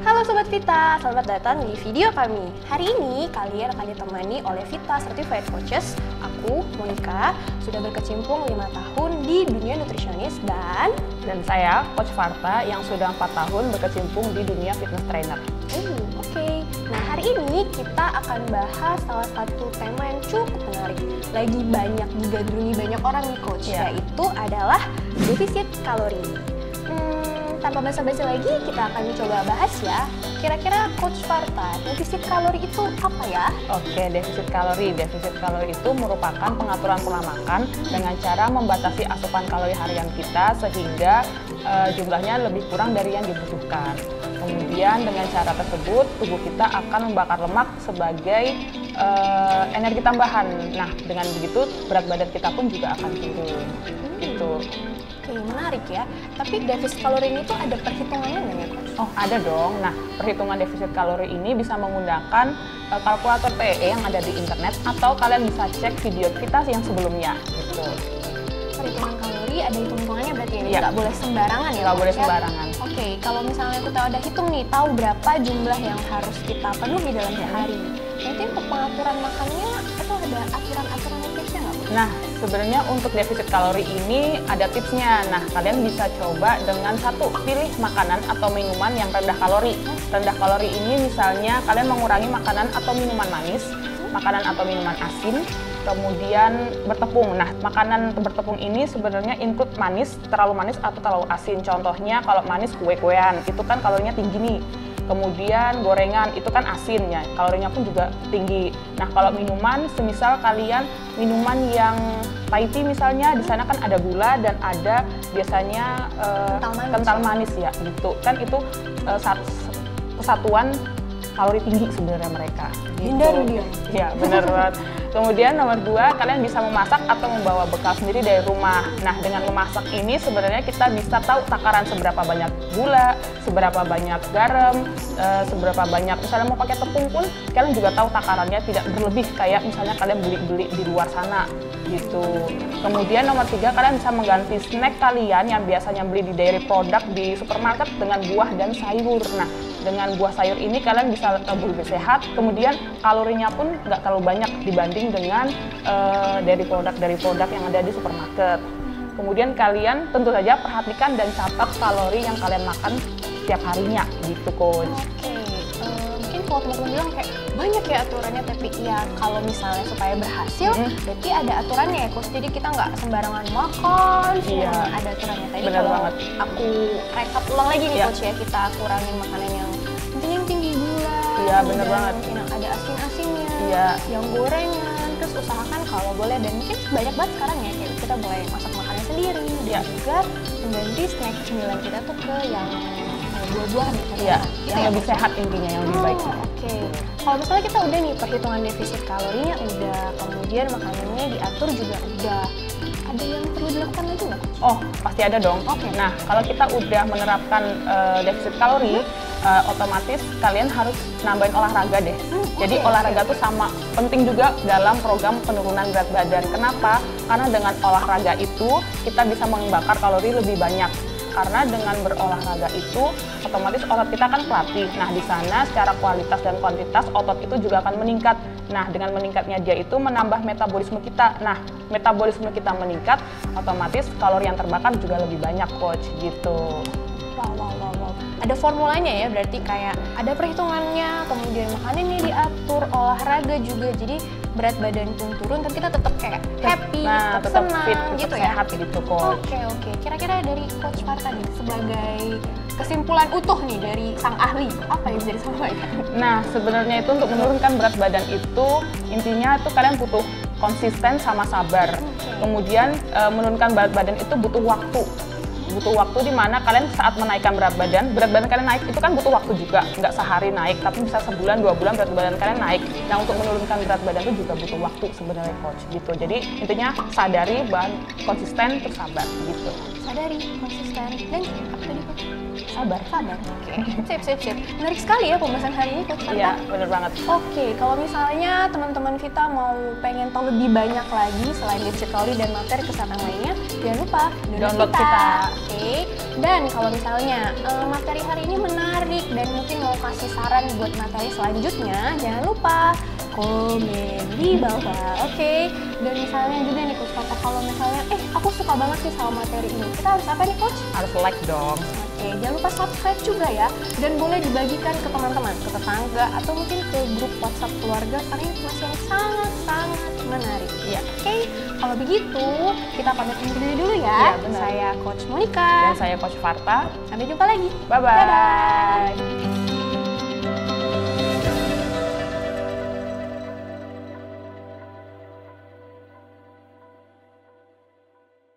Halo Sobat Vita, selamat datang di video kami. Hari ini kalian akan ditemani oleh Vita Certified Coaches. Aku, Monica, sudah berkecimpung 5 tahun di dunia nutrisionis dan saya, Coach Farta, yang sudah 4 tahun berkecimpung di dunia fitness trainer. Oke. Nah, hari ini kita akan bahas salah satu tema yang cukup menarik. Lagi banyak digandrungi banyak orang nih Coach, yaitu adalah defisit kalori. Tanpa basa-basi lagi, kita akan coba bahas ya. Kira-kira Coach Farta, defisit kalori itu apa ya? Oke, defisit kalori. Defisit kalori itu merupakan pengaturan pola makan dengan cara membatasi asupan kalori harian kita sehingga jumlahnya lebih kurang dari yang dibutuhkan. Kemudian dengan cara tersebut, tubuh kita akan membakar lemak sebagai energi tambahan. Nah, dengan begitu berat badan kita pun juga akan turun. Gitu. Oke, menarik ya. Tapi defisit kalori ini tuh ada perhitungannya nggak ya, Coach? Oh, ada dong. Nah, perhitungan defisit kalori ini bisa menggunakan kalkulator TE yang ada di internet atau kalian bisa cek video kita yang sebelumnya. Gitu. Perhitungan kalori ada hitung-hitungannya berarti ya? Nggak boleh sembarangan ya? Nggak boleh sembarangan. Oke, kalau misalnya kita udah hitung nih, tahu berapa jumlah yang harus kita penuhi dalam sehari. Nanti untuk pengaturan makannya, itu ada aturan-aturan tipsnya nggak? Nah, sebenarnya untuk defisit kalori ini ada tipsnya. Nah, kalian bisa coba dengan pilih makanan atau minuman yang rendah kalori. Rendah kalori ini misalnya kalian mengurangi makanan atau minuman manis, makanan atau minuman asin, kemudian bertepung. Nah, makanan bertepung ini sebenarnya include manis, terlalu manis atau terlalu asin. Contohnya kalau manis kue-kuean, itu kan kalorinya tinggi nih. Kemudian gorengan, itu kan asin ya, kalorinya pun juga tinggi. Nah, kalau minuman, semisal kalian minuman yang Thai tea misalnya, di sana kan ada gula dan ada biasanya kental manis ya, gitu. Kan itu kesatuan kalori tinggi sebenarnya mereka. Hindari dia. Ya, benar banget. Kemudian nomor 2, kalian bisa memasak atau membawa bekal sendiri dari rumah. Nah, dengan memasak ini sebenarnya kita bisa tahu takaran seberapa banyak gula, seberapa banyak garam, seberapa banyak, misalnya mau pakai tepung pun, kalian juga tahu takarannya tidak berlebih kayak misalnya kalian beli-beli di luar sana, gitu. Kemudian nomor 3, kalian bisa mengganti snack kalian yang biasanya beli di dairy product di supermarket dengan buah dan sayur. Nah, dengan buah sayur ini kalian bisa lebih sehat, kemudian kalorinya pun nggak terlalu banyak dibanding dengan dari produk yang ada di supermarket. Kemudian kalian tentu saja perhatikan dan catat kalori yang kalian makan setiap harinya, gitu Coach. Oke, mungkin kalau teman-teman bilang kayak banyak ya aturannya, tapi ya kalau misalnya supaya berhasil, berarti ada aturannya ya Coach. Jadi kita nggak sembarangan makan, ada aturannya. Tadi bener kalau banget. aku recap ulang lagi nih Coach ya, kita kurangin makanan yang tinggi gula, bener banget. Yang ada asin-asinnya, yang gorengan, terus usahakan kalau boleh, dan mungkin banyak banget sekarang ya, kayak kita mulai masak makanan sendiri, dan juga mengganti snack cemilan kita tuh ke yang buah-buahan gitu. Yang lebih sehat intinya, yang lebih baik. Oke. Kalau misalnya kita udah nih perhitungan defisit kalorinya udah, kemudian makanannya diatur juga udah, ada yang perlu dilakukan lagi nggak? Oh, pasti ada dong. Nah, kalau kita udah menerapkan defisit kalori, otomatis kalian harus nambahin olahraga deh. Jadi olahraga tuh sama penting juga dalam program penurunan berat badan. Kenapa? Karena dengan olahraga itu kita bisa membakar kalori lebih banyak. Karena dengan berolahraga itu otomatis otot kita kan pelatih. Nah, di sana secara kualitas dan kuantitas otot itu juga akan meningkat. Nah, dengan meningkatnya dia itu menambah metabolisme kita. Nah, metabolisme kita meningkat, otomatis kalori yang terbakar juga lebih banyak Coach, gitu. Wow. Ada formulanya ya, berarti kayak ada perhitungannya, kemudian makanannya diatur, olahraga juga, jadi berat badan pun turun, tapi kita tetap kayak happy, tetap senang, fit, gitu tetap ya. sehat gitu Coach. Oke. Kira-kira dari Coach Farta nih, sebagai kesimpulan utuh nih dari sang ahli, apa yang bisa disampaikan? Nah, sebenarnya itu untuk menurunkan berat badan itu intinya tuh kalian butuh konsisten sama sabar. Kemudian menurunkan berat badan itu butuh waktu. Butuh waktu di mana kalian saat menaikkan berat badan kalian naik itu kan butuh waktu juga, nggak sehari naik, tapi bisa sebulan, 2 bulan berat badan kalian naik. Nah, untuk menurunkan berat badan itu juga butuh waktu sebenarnya Coach, gitu. Jadi intinya sadari, konsisten, terus sabar, gitu. Sadari, konsisten, dan apa tadi Coach? sabar. Sabar. Oke. Sip. Menarik sekali ya pembahasan hari ini, Coach Farta. Iya, bener banget. Oke, kalau misalnya teman-teman kita mau pengen tahu lebih banyak lagi selain defisit kalori dan materi kesehatan lainnya, jangan lupa Download kita. Oke. Dan kalau misalnya materi hari ini menarik dan mungkin mau kasih saran buat materi selanjutnya, jangan lupa komen di bawah. Oke. Dan misalnya juga nih Coach Farta, kalau misalnya aku suka banget sih sama materi ini, kita harus apa nih Coach? Harus like dong. Oke, jangan lupa subscribe juga ya, dan boleh dibagikan ke teman-teman, ke tetangga, atau mungkin ke grup WhatsApp keluarga karena informasi yang sangat-sangat menarik. Iya. Oke, kalau begitu kita pamit undur diri dulu ya. Iya, benar. Saya Coach Monica. Dan saya Coach Farta. Sampai jumpa lagi. Bye-bye. Dadah.